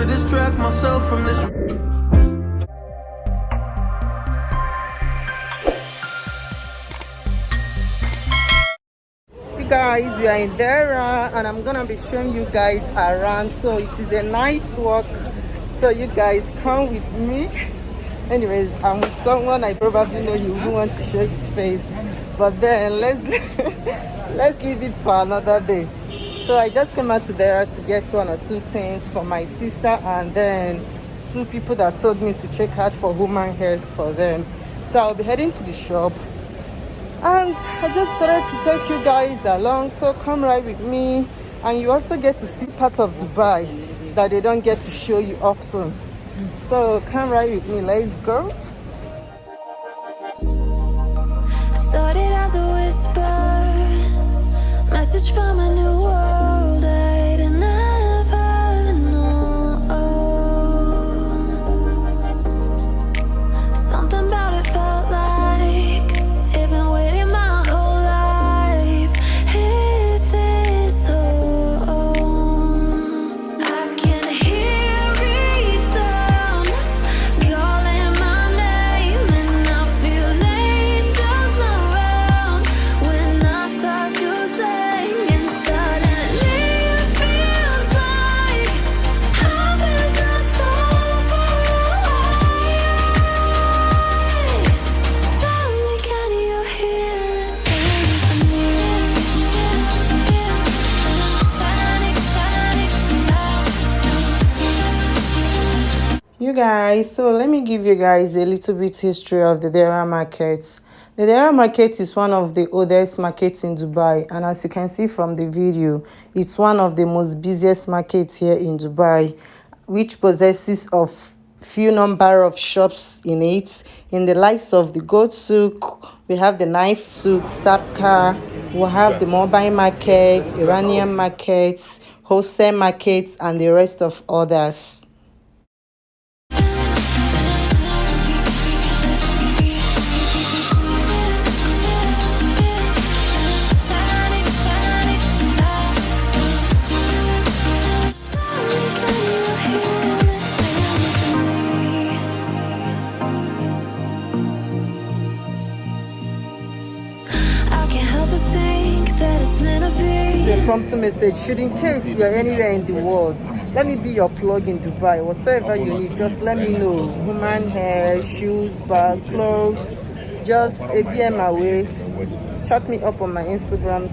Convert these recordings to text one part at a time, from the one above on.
to distract myself from this. Hey guys, we are in Deira and I'm gonna be showing you guys around. So it is a night walk, so you guys come with me. Anyways, I'm with someone I probably know he wouldn't want to show his face, but then let's leave it for another day. So I just came out to Deira to get one or two things for my sister and then two people that told me to check out for human hairs for them. So I'll be heading to the shop. And I just started to take you guys along, so come right with me. And you also get to see part of Dubai that they don't get to show you often. So come right with me, let's go. Started as a whisper, message from a new world I'd never known. Something about it felt like it'd been waiting my whole life. Is this home? I can hear each sound calling my name, and I feel angels around when I start to sing. And suddenly it feels like heaven's not so far away. Tell me, can you hear the symphony? Panic, panic, You guys, so let me give you guys a little bit history of the Deira market. The Deira market is one of the oldest markets in Dubai, and as you can see from the video, it's one of the most busiest markets here in Dubai, which possesses of few number of shops in it. In the likes of the Goat Souk, we have the Naif Souk, Sapka, we have the mobile markets, Iranian markets, wholesale markets, and the rest of others. The prompt message: should in case you're anywhere in the world, let me be your plug in Dubai. Whatsoever you need, just let me know. Human hair, shoes, bag, clothes, just a DM away. Chat me up on my Instagram.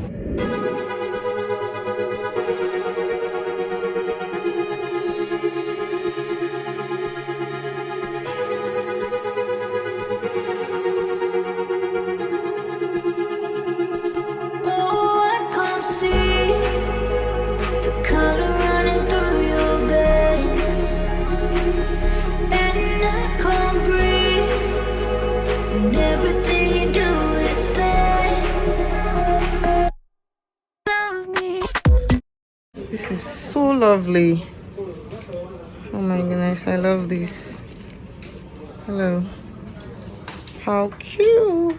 This is so lovely. Oh my goodness, I love this. Hello. How cute.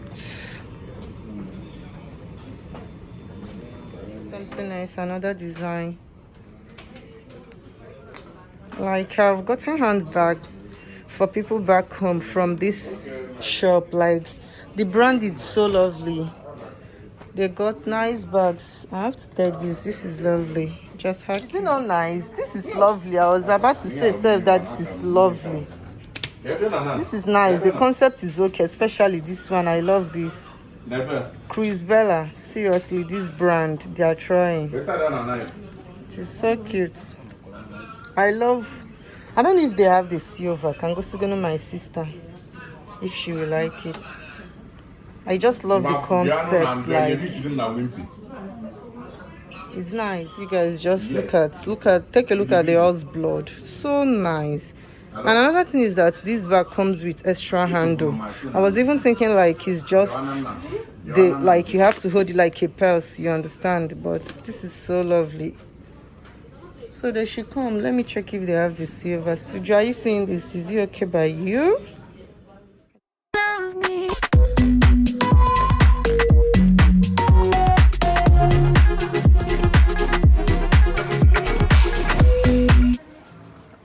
Something nice, another design. Like, I've gotten handbag for people back home from this shop. Like, the brand is so lovely. They got nice bags. I have to take this. This is lovely. Just had. Is it not nice? This is lovely. I was about to say self that this is lovely. This is nice. The concept is okay, especially this one. I love this. Chris Bella. Seriously, this brand, they are trying. It is so cute. I don't know if they have the silver. Can go to my sister if she will like it. I just love the concept. Like, it's nice. You guys just take a look at the horse blood. So nice. And another thing is that this bag comes with extra handle. I was even thinking like it's just like you have to hold it like a purse, you understand? But this is so lovely. So they should come. Let me check if they have the silver. Studio, are you seeing this? Is it okay by you?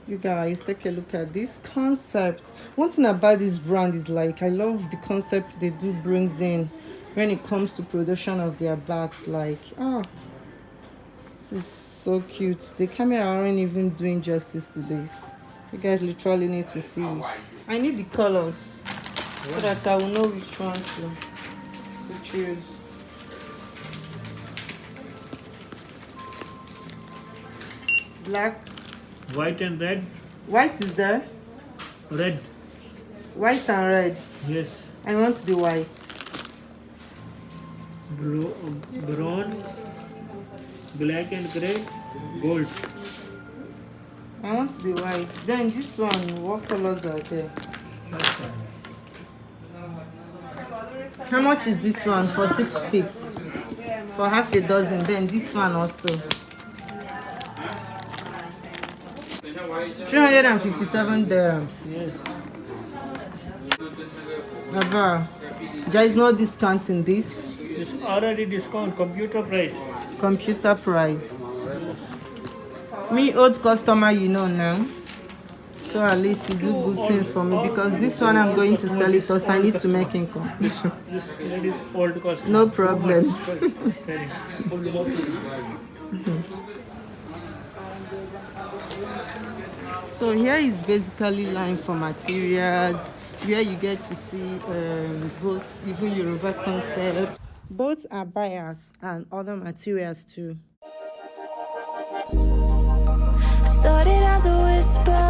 You You guys, take a look at this concept. One thing about this brand is like I love the concept they do brings in when it comes to production of their bags. Like, oh, this is so cute. The camera aren't even doing justice to this. You guys literally need to see it. I need the colors so that I will know which one to choose. Black, White and red. white is there. Red. White and red. Yes. I want the white. Brown. Black and gray. Gold. I want the white. Then this one, what colors are there? How much is this one for 6 picks? For half a dozen. Then this one also. 357 dirhams. Yes. Never. There is no discount in this. This already discount. Computer price. Computer price. Me old customer, you know now. So at least you do good things for me because this one I'm going to sell it because I need to make income. This lady is old cost. No problem. Selling. So here is basically line for materials where you get to see both even Yoruba concept. Both are buyers and other materials too. Started as a whisper,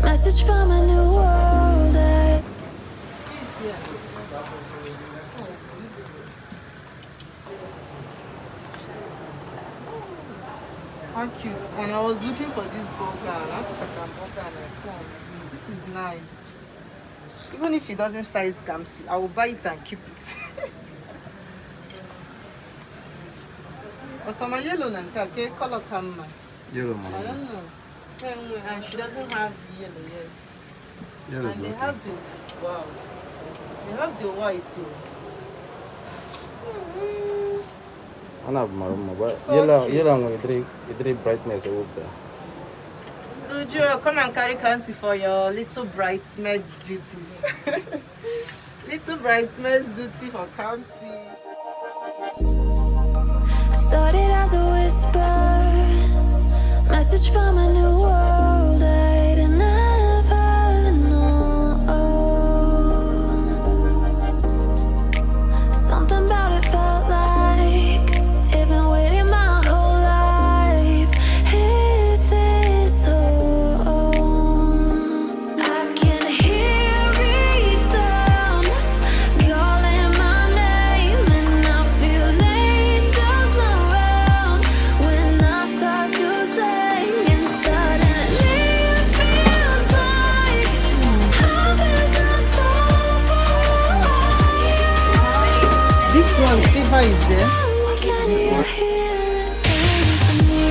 message from a new world. How cute. And I was looking for this burger. This is nice. Even if it doesn't size Kamsi, I will buy it and keep it. Or some yellow and okay, color come match. Yellow I man. don't know. And she doesn't have yellow yet. Yellow And they okay. have the wow. They have the white too. I have maroon, but So cute. yellow with three brightness over there. Studio, come and carry Kansi for your little bridesmaid duties. Little bridesmaid's duty for Kamsi. Started as a whisper, message from a new world I'd never known. Something about it felt like it'd been waiting my whole life. Is this home? I can hear each sound calling my name, and I feel angels around when I start to sing, and suddenly it feels like heaven's not so far. This one, silver is there. Can you hear the symphony?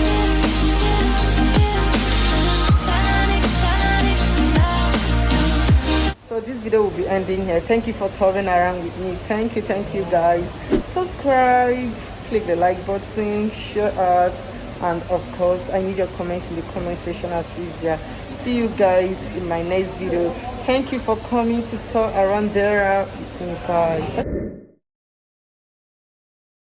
So this video will be ending here. Thank you for touring around with me. Thank you guys. Subscribe, click the like button, share out, and of course I need your comments in the comment section as usual. See you guys in my next video. Thank you for coming to tour around there. Bye.